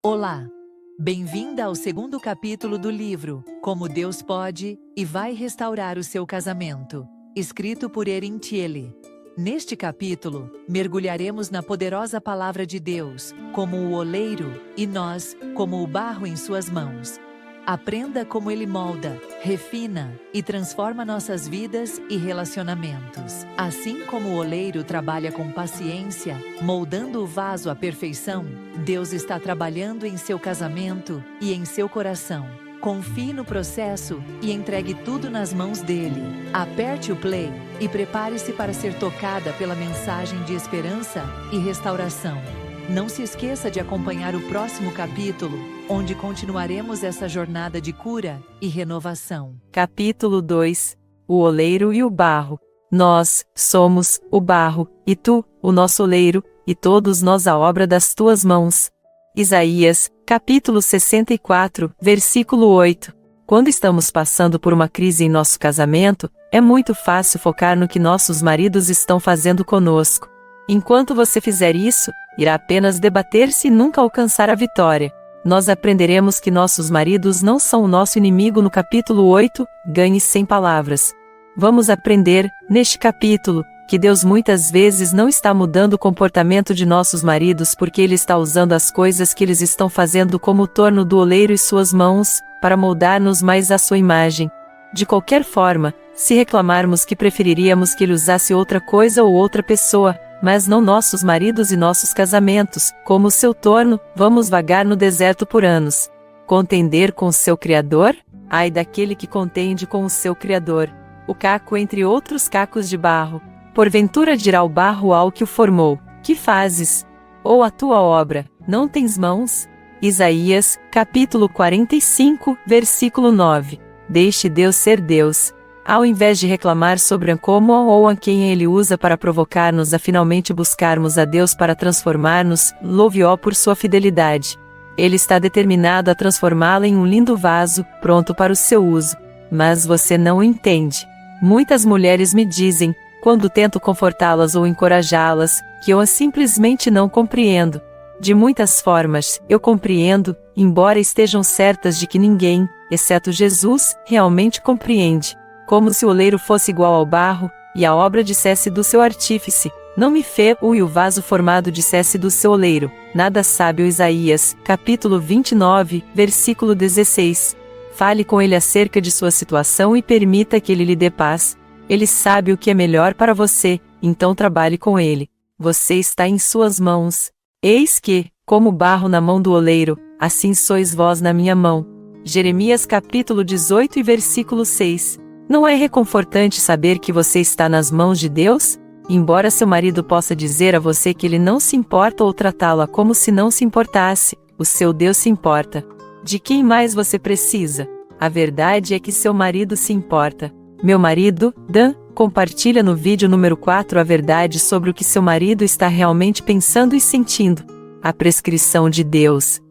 Olá! Bem-vinda ao segundo capítulo do livro Como Deus Pode e Vai Restaurar o Seu Casamento, escrito por Erin Thiele. Neste capítulo, mergulharemos na poderosa palavra de Deus, como o oleiro, e nós, como o barro em suas mãos. Aprenda como Ele molda, refina e transforma nossas vidas e relacionamentos. Assim como o oleiro trabalha com paciência, moldando o vaso à perfeição, Deus está trabalhando em seu casamento e em seu coração. Confie no processo e entregue tudo nas mãos dele. Aperte o play e prepare-se para ser tocada pela mensagem de esperança e restauração. Não se esqueça de acompanhar o próximo capítulo, onde continuaremos essa jornada de cura e renovação. Capítulo 2 O oleiro e o barro. Nós somos o barro, e tu, o nosso oleiro, e todos nós a obra das tuas mãos. Isaías, capítulo 64, versículo 8. Quando estamos passando por uma crise em nosso casamento, é muito fácil focar no que nossos maridos estão fazendo conosco. Enquanto você fizer isso, irá apenas debater-se e nunca alcançar a vitória. Nós aprenderemos que nossos maridos não são o nosso inimigo no capítulo 8, Ganhe sem palavras. Vamos aprender, neste capítulo, que Deus muitas vezes não está mudando o comportamento de nossos maridos porque Ele está usando as coisas que eles estão fazendo como o torno do oleiro e suas mãos, para moldar-nos mais à sua imagem. De qualquer forma, se reclamarmos que preferiríamos que Ele usasse outra coisa ou outra pessoa, mas não nossos maridos e nossos casamentos, como o seu torno, vamos vagar no deserto por anos. Contender com o seu Criador? Ai daquele que contende com o seu Criador. O caco entre outros cacos de barro. Porventura dirá o barro ao que o formou: que fazes? Ou a tua obra, não tens mãos? Isaías, capítulo 45, versículo 9. Deixe Deus ser Deus. Ao invés de reclamar sobre como ou a quem Ele usa para provocar-nos a finalmente buscarmos a Deus para transformar-nos, louve-o por sua fidelidade. Ele está determinado a transformá-la em um lindo vaso, pronto para o seu uso. Mas você não o entende. Muitas mulheres me dizem, quando tento confortá-las ou encorajá-las, que eu simplesmente não compreendo. De muitas formas, eu compreendo, embora estejam certas de que ninguém, exceto Jesus, realmente compreende. Como se o oleiro fosse igual ao barro, e a obra dissesse do seu artífice: não me fê, e o vaso formado dissesse do seu oleiro: nada sabe. Isaías, capítulo 29, versículo 16. Fale com ele acerca de sua situação e permita que ele lhe dê paz. Ele sabe o que é melhor para você, então trabalhe com ele. Você está em suas mãos. Eis que, como barro na mão do oleiro, assim sois vós na minha mão. Jeremias capítulo 18 e versículo 6. Não é reconfortante saber que você está nas mãos de Deus? Embora seu marido possa dizer a você que ele não se importa ou tratá-la como se não se importasse, o seu Deus se importa. De quem mais você precisa? A verdade é que seu marido se importa. Meu marido, Dan, compartilha no vídeo número 4 a verdade sobre o que seu marido está realmente pensando e sentindo. A prescrição de Deus.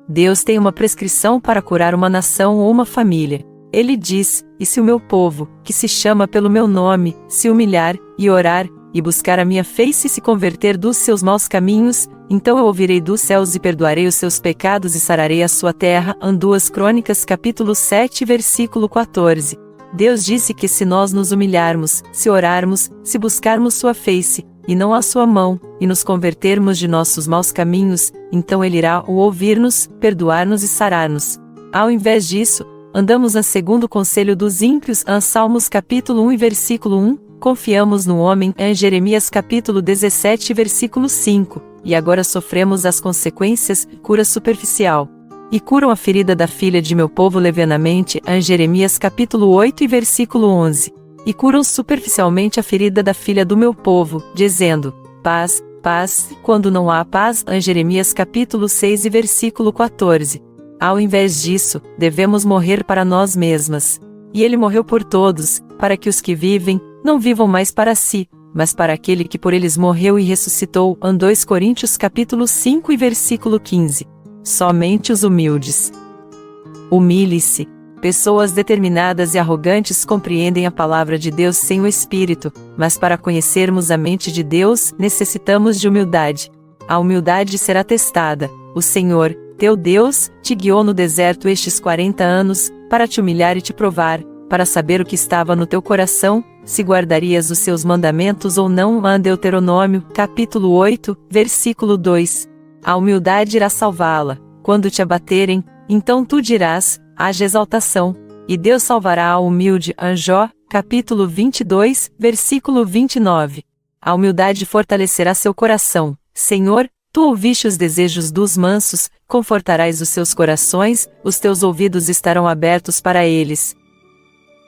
Deus tem uma prescrição para curar uma nação ou uma família. Ele diz: e se o meu povo, que se chama pelo meu nome, se humilhar, e orar, e buscar a minha face e se converter dos seus maus caminhos, então eu ouvirei dos céus e perdoarei os seus pecados e sararei a sua terra. 2 Crônicas capítulo 7 versículo 14. Deus disse que se nós nos humilharmos, se orarmos, se buscarmos sua face, e não a sua mão, e nos convertermos de nossos maus caminhos, então Ele irá ouvir-nos, perdoar-nos e sarar-nos. Ao invés disso, andamos a segundo o conselho dos ímpios. Salmos capítulo 1 e versículo 1, confiamos no homem. Jeremias capítulo 17 versículo 5, e agora sofremos as consequências. Cura superficial. E curam a ferida da filha de meu povo levianamente. Jeremias capítulo 8 e versículo 11. E curam superficialmente a ferida da filha do meu povo, dizendo: paz, paz, quando não há paz. Jeremias capítulo 6 e versículo 14. Ao invés disso, devemos morrer para nós mesmas. E Ele morreu por todos, para que os que vivem, não vivam mais para si, mas para aquele que por eles morreu e ressuscitou. 2 Coríntios capítulo 5 e versículo 15. Somente os humildes. Humilhe-se. Pessoas determinadas e arrogantes compreendem a palavra de Deus sem o Espírito, mas para conhecermos a mente de Deus, necessitamos de humildade. A humildade será testada. O Senhor, Teu Deus te guiou no deserto estes 40 anos, para te humilhar e te provar, para saber o que estava no teu coração, se guardarias os seus mandamentos ou não. Deuteronômio, capítulo 8, versículo 2. A humildade irá salvá-la. Quando te abaterem, então tu dirás, haja exaltação, e Deus salvará a humilde. Jó, capítulo 22, versículo 29. A humildade fortalecerá seu coração. Senhor, tu ouviste os desejos dos mansos, confortarás os seus corações, os teus ouvidos estarão abertos para eles.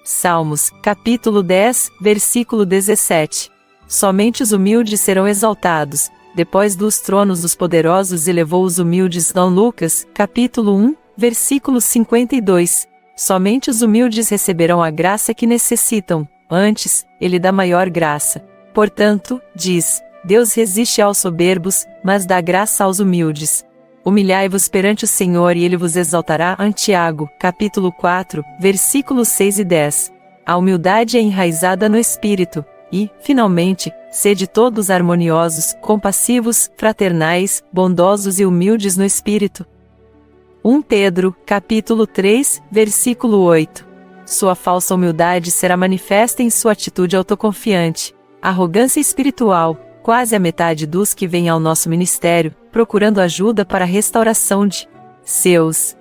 Salmos, capítulo 10, versículo 17. Somente os humildes serão exaltados, depois dos tronos dos poderosos elevou os humildes. Lucas, capítulo 1, versículo 52. Somente os humildes receberão a graça que necessitam, antes, ele dá maior graça. Portanto, diz, Deus resiste aos soberbos, mas dá graça aos humildes. Humilhai-vos perante o Senhor e ele vos exaltará. Tiago, capítulo 4, versículos 6 e 10. A humildade é enraizada no espírito, e, finalmente, sede todos harmoniosos, compassivos, fraternais, bondosos e humildes no espírito. 1 Pedro, capítulo 3, versículo 8. Sua falsa humildade será manifesta em sua atitude autoconfiante. Arrogância espiritual. Quase a metade dos que vêm ao nosso ministério, procurando ajuda para a restauração de seus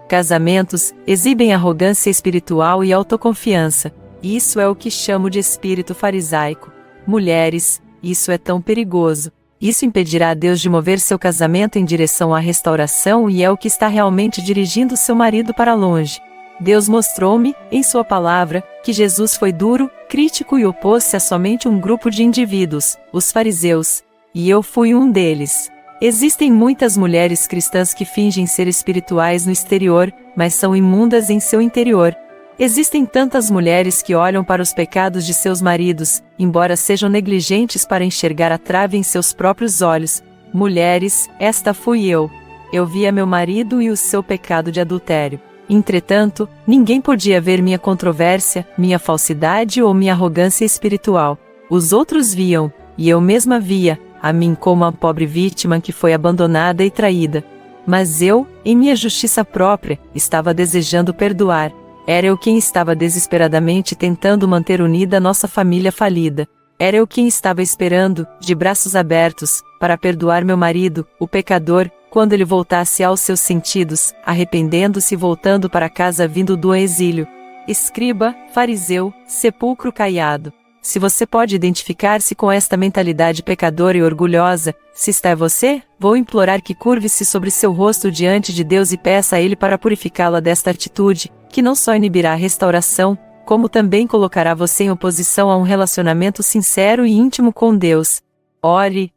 casamentos, exibem arrogância espiritual e autoconfiança. Isso é o que chamo de espírito farisaico. Mulheres, isso é tão perigoso. Isso impedirá a Deus de mover seu casamento em direção à restauração e é o que está realmente dirigindo seu marido para longe. Deus mostrou-me, em sua palavra, que Jesus foi duro, crítico e opôs-se a somente um grupo de indivíduos, os fariseus. E eu fui um deles. Existem muitas mulheres cristãs que fingem ser espirituais no exterior, mas são imundas em seu interior. Existem tantas mulheres que olham para os pecados de seus maridos, embora sejam negligentes para enxergar a trave em seus próprios olhos. Mulheres, esta fui eu. Eu via meu marido e o seu pecado de adultério. Entretanto, ninguém podia ver minha controvérsia, minha falsidade ou minha arrogância espiritual. Os outros viam, e eu mesma via, a mim como a pobre vítima que foi abandonada e traída. Mas eu, em minha justiça própria, estava desejando perdoar. Era eu quem estava desesperadamente tentando manter unida nossa família falida. Era eu quem estava esperando, de braços abertos, para perdoar meu marido, o pecador, quando ele voltasse aos seus sentidos, arrependendo-se e voltando para casa vindo do exílio. Escriba, fariseu, sepulcro caiado. Se você pode identificar-se com esta mentalidade pecadora e orgulhosa, se está você, vou implorar que curve-se sobre seu rosto diante de Deus e peça a Ele para purificá-la desta atitude, que não só inibirá a restauração, como também colocará você em oposição a um relacionamento sincero e íntimo com Deus. Ore.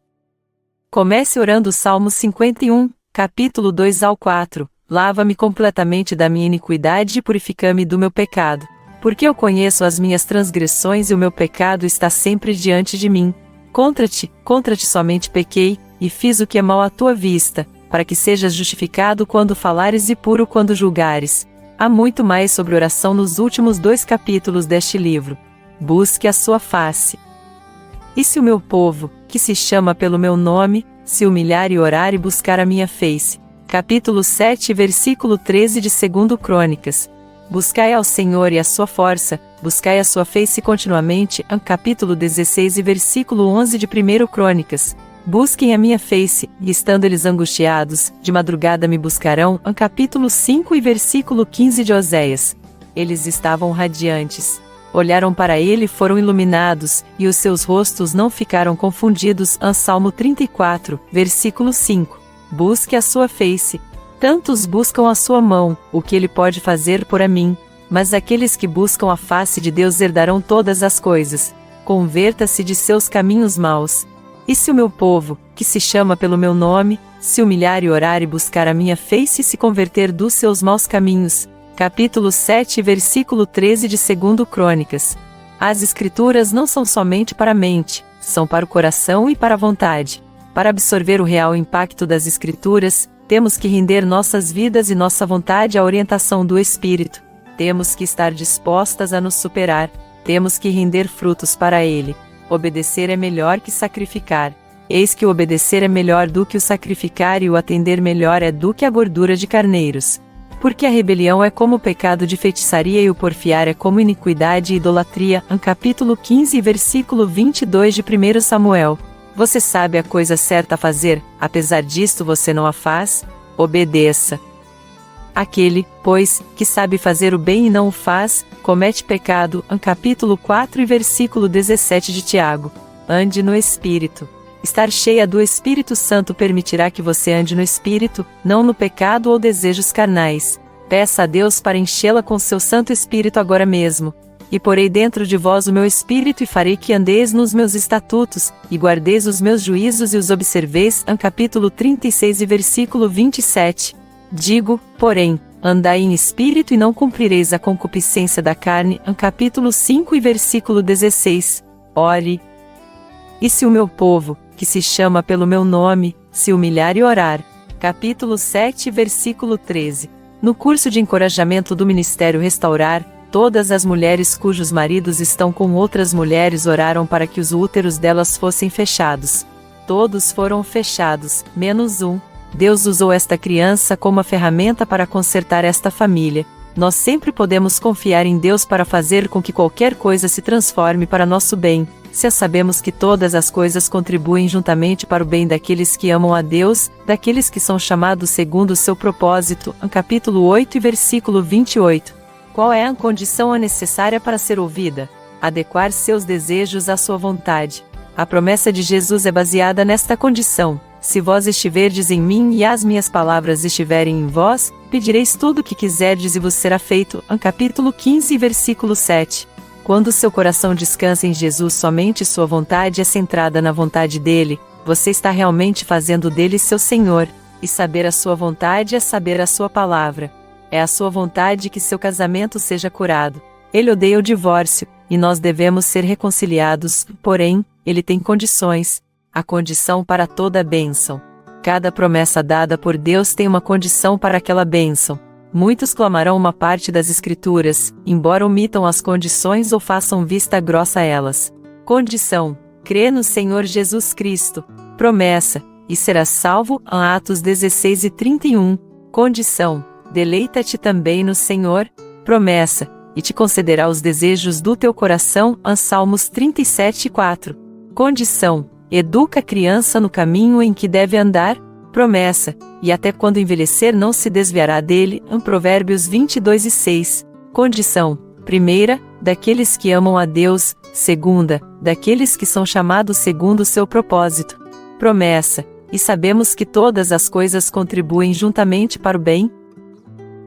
Comece orando o Salmo 51, capítulo 2 ao 4. Lava-me completamente da minha iniquidade e purifica-me do meu pecado. Porque eu conheço as minhas transgressões e o meu pecado está sempre diante de mim. Contra ti somente pequei, e fiz o que é mal à tua vista, para que sejas justificado quando falares e puro quando julgares. Há muito mais sobre oração nos últimos 2 capítulos deste livro. Busque a sua face. E se o meu povo, que se chama pelo meu nome, se humilhar e orar e buscar a minha face? Capítulo 7, versículo 13 de 2 Crônicas. Buscai ao Senhor e a sua força, buscai a sua face continuamente. Capítulo 16 e versículo 11 de 1 Crônicas. Busquem a minha face, e estando eles angustiados, de madrugada me buscarão. Capítulo 5 e versículo 15 de Oséias. Eles estavam radiantes. Olharam para ele e foram iluminados, e os seus rostos não ficaram confundidos. Salmo 34, versículo 5. Busque a sua face. Tantos buscam a sua mão, o que ele pode fazer por mim, mas aqueles que buscam a face de Deus herdarão todas as coisas. Converta-se de seus caminhos maus. E se o meu povo, que se chama pelo meu nome, se humilhar e orar e buscar a minha face e se converter dos seus maus caminhos? Capítulo 7, versículo 13 de 2 Crônicas. As Escrituras não são somente para a mente, são para o coração e para a vontade. Para absorver o real impacto das Escrituras, temos que render nossas vidas e nossa vontade à orientação do Espírito. Temos que estar dispostas a nos superar. Temos que render frutos para Ele. Obedecer é melhor que sacrificar. Eis que o obedecer é melhor do que o sacrificar e o atender melhor é do que a gordura de carneiros. Porque a rebelião é como o pecado de feitiçaria e o porfiar é como iniquidade e idolatria. Capítulo 15, versículo 22 de 1 Samuel. Você sabe a coisa certa a fazer, apesar disto você não a faz? Obedeça. Aquele, pois, que sabe fazer o bem e não o faz, comete pecado. Capítulo 4 e versículo 17 de Tiago. Ande no Espírito. Estar cheia do Espírito Santo permitirá que você ande no Espírito, não no pecado ou desejos carnais. Peça a Deus para enchê-la com seu Santo Espírito agora mesmo. E porei dentro de vós o meu Espírito e farei que andeis nos meus estatutos, e guardeis os meus juízos e os observeis. Capítulo 36 e versículo 27. Digo, porém, andai em Espírito e não cumprireis a concupiscência da carne. Capítulo 5 e versículo 16. Ore. E se o meu povo, que se chama pelo meu nome, se humilhar e orar. Capítulo 7, versículo 13. No curso de encorajamento do Ministério Restaurar, todas as mulheres cujos maridos estão com outras mulheres oraram para que os úteros delas fossem fechados. Todos foram fechados, menos um. Deus usou esta criança como a ferramenta para consertar esta família. Nós sempre podemos confiar em Deus para fazer com que qualquer coisa se transforme para nosso bem. Se sabemos que todas as coisas contribuem juntamente para o bem daqueles que amam a Deus, daqueles que são chamados segundo o seu propósito. Capítulo 8 e versículo 28. Qual é a condição necessária para ser ouvida? Adequar seus desejos à sua vontade. A promessa de Jesus é baseada nesta condição. Se vós estiverdes em mim e as minhas palavras estiverem em vós, pedireis tudo o que quiserdes e vos será feito. Capítulo 15 versículo 7. Quando seu coração descansa em Jesus, somente sua vontade é centrada na vontade dele, você está realmente fazendo dele seu Senhor, e saber a sua vontade é saber a sua palavra. É a sua vontade que seu casamento seja curado. Ele odeia o divórcio, e nós devemos ser reconciliados, porém, ele tem condições. A condição para toda a bênção. Cada promessa dada por Deus tem uma condição para aquela bênção. Muitos clamarão uma parte das Escrituras, embora omitam as condições ou façam vista grossa a elas. Condição: crê no Senhor Jesus Cristo. Promessa: e serás salvo. Atos 16 e 31. Condição: deleita-te também no Senhor. Promessa: e te concederá os desejos do teu coração. Salmos 37 e 4. Condição: educa a criança no caminho em que deve andar. Promessa: e até quando envelhecer não se desviará dele. Provérbios 22 e 6. Condição: primeira, daqueles que amam a Deus. Segunda, daqueles que são chamados segundo o seu propósito. Promessa: e sabemos que todas as coisas contribuem juntamente para o bem.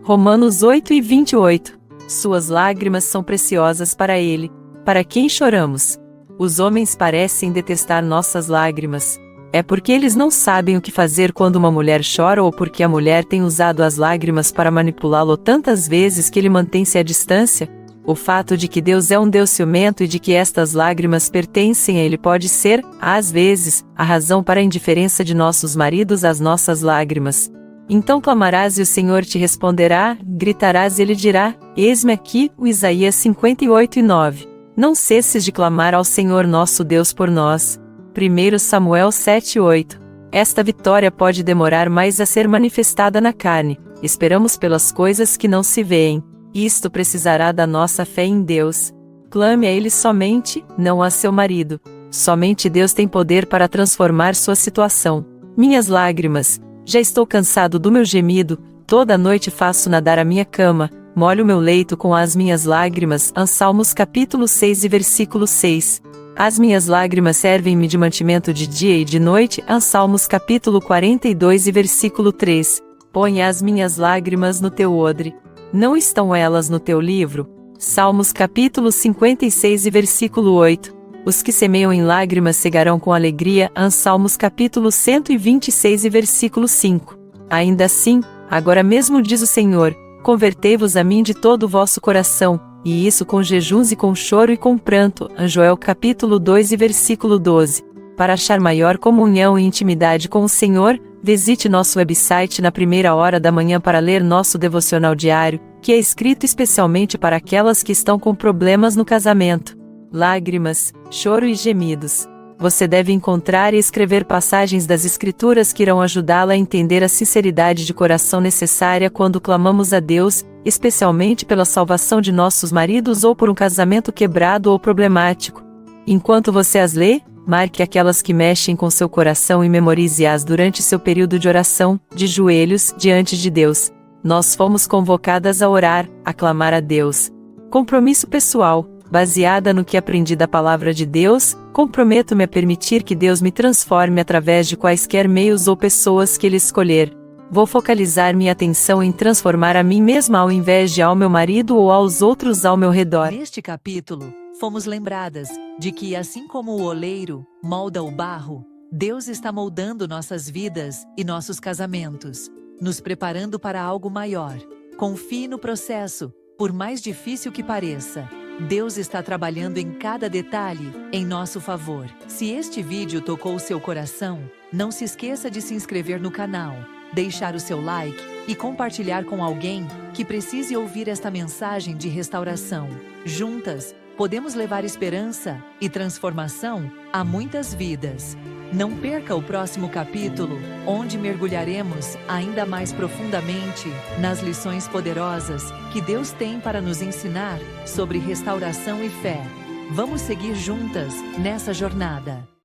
Romanos 8 e 28. Suas lágrimas são preciosas para ele. Para quem choramos? Os homens parecem detestar nossas lágrimas. É porque eles não sabem o que fazer quando uma mulher chora ou porque a mulher tem usado as lágrimas para manipulá-lo tantas vezes que ele mantém-se à distância? O fato de que Deus é um Deus ciumento e de que estas lágrimas pertencem a Ele pode ser, às vezes, a razão para a indiferença de nossos maridos às nossas lágrimas. Então clamarás e o Senhor te responderá, gritarás e Ele dirá, eis-me aqui, o Isaías 58 e 9. Não cesses de clamar ao Senhor nosso Deus por nós. 1 Samuel 7:8. Esta vitória pode demorar mais a ser manifestada na carne. Esperamos pelas coisas que não se veem. Isto precisará da nossa fé em Deus. Clame a Ele somente, não a seu marido. Somente Deus tem poder para transformar sua situação. Minhas lágrimas. Já estou cansado do meu gemido. Toda noite faço nadar a minha cama. Molho meu leito com as minhas lágrimas. Salmos capítulo 6 e versículo 6. As minhas lágrimas servem-me de mantimento de dia e de noite. Salmos capítulo 42 e versículo 3. Põe as minhas lágrimas no teu odre. Não estão elas no teu livro? Salmos capítulo 56 e versículo 8. Os que semeiam em lágrimas cegarão com alegria. Salmos capítulo 126 e versículo 5. Ainda assim, agora mesmo diz o Senhor, convertei-vos a mim de todo o vosso coração, e isso com jejuns e com choro e com pranto. Joel capítulo 2 e versículo 12. Para achar maior comunhão e intimidade com o Senhor, visite nosso website na primeira hora da manhã para ler nosso devocional diário, que é escrito especialmente para aquelas que estão com problemas no casamento. Lágrimas, choro e gemidos. você deve encontrar e escrever passagens das Escrituras que irão ajudá-la a entender a sinceridade de coração necessária quando clamamos a Deus, especialmente pela salvação de nossos maridos ou por um casamento quebrado ou problemático. Enquanto você as lê, marque aquelas que mexem com seu coração e memorize-as durante seu período de oração, de joelhos, diante de Deus. Nós fomos convocadas a orar, a clamar a Deus. Compromisso pessoal. Baseada no que aprendi da palavra de Deus, comprometo-me a permitir que Deus me transforme através de quaisquer meios ou pessoas que Ele escolher. Vou focalizar minha atenção em transformar a mim mesma ao invés de ao meu marido ou aos outros ao meu redor. Neste capítulo, fomos lembradas de que, assim como o oleiro molda o barro, Deus está moldando nossas vidas e nossos casamentos, nos preparando para algo maior. Confie no processo, por mais difícil que pareça. Deus está trabalhando em cada detalhe, em nosso favor. Se este vídeo tocou seu coração, não se esqueça de se inscrever no canal, deixar o seu like e compartilhar com alguém que precise ouvir esta mensagem de restauração. Juntas, podemos levar esperança e transformação a muitas vidas. Não perca o próximo capítulo, onde mergulharemos ainda mais profundamente nas lições poderosas que Deus tem para nos ensinar sobre restauração e fé. Vamos seguir juntas nessa jornada.